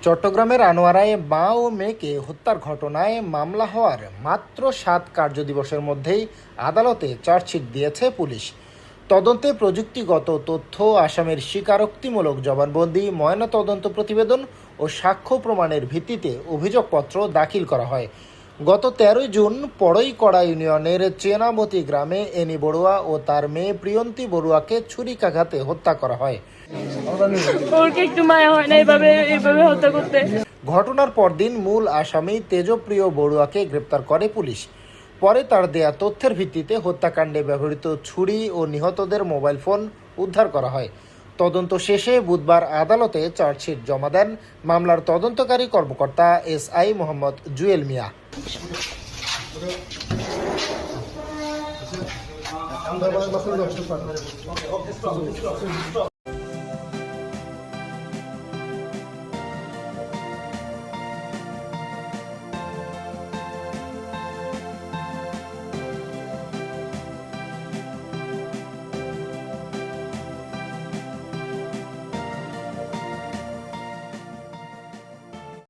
চট্টগ্রামের আনোয়ারায় মা ও মেয়েকে হত্যার ঘটনায় মামলা হওয়ার মাত্র 7 কার্যদিবসের মধ্যেই আদালতে চার্জশিট দিয়েছে পুলিশ। তদন্তে প্রযুক্তিগত তথ্য, আসামির স্বীকারোক্তিমূলক জবানবন্দি, ময়নাতদন্ত প্রতিবেদন ও সাক্ষ্য প্রমাণের ভিত্তিতে অভিযোগপত্র দাখিল করা হয়। গত 13 জুন পড়ইকড়া ইউনিয়নের চেনামতি গ্রামে এনি বড়ুয়া ও তার মেয়ে প্রিয়ন্তী বড়ুয়াকে ছুরিকাঘাতে হত্যা করা হয়। ঘটনার পরদিন মূল আসামি তেজপ্রিয় বড়ুয়াকে গ্রেপ্তার করে পুলিশ। পরে তার দেয়া তথ্যের ভিত্তিতে হত্যাকাণ্ডে ব্যবহৃত ছুরি ও নিহতদের মোবাইল ফোন উদ্ধার করা হয়। তদন্ত শেষে বুধবার আদালতে চার্জশিট জমা দেন মামলার তদন্তকারী কর্মকর্তা SI মোহাম্মদ জুয়েল মিয়া।